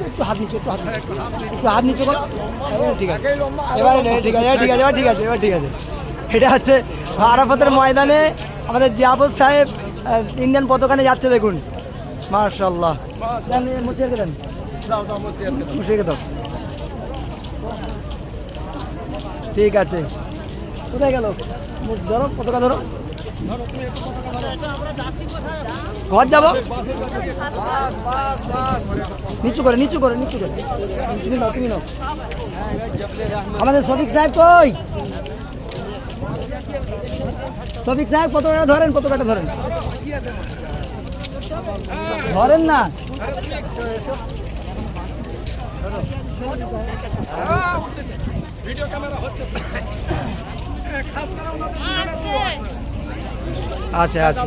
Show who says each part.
Speaker 1: একটু হাত নিচু, একটু হাত নিচু করো। ঠিক আছে, এবারে ঠিক আছে, ঠিক আছে, এবার ঠিক আছে, এবার ঠিক আছে। এটা হচ্ছে আরাফাতের ময়দানে আমাদের জিয়াবুল সাহেব ইন্ডিয়ান পতাকানে যাচ্ছে, দেখুন মাশাআল্লাহ। মুসিয়াকে দেন, মুসিয়াকে দাও। ঠিক আছে, কোথায় গেল? ধরো পতাকা, ধরো। ঘর যাবো, নিচু করে, নিচু করে, নিচু করে। তুমি নাও, তুমি নাও। আমাদের শফিক সাহেব কই? শফিক সাহেব পতাকাটা ধরেন, পতাকাটা ধরেন, ধরেন না। আচ্ছা আচ্ছা।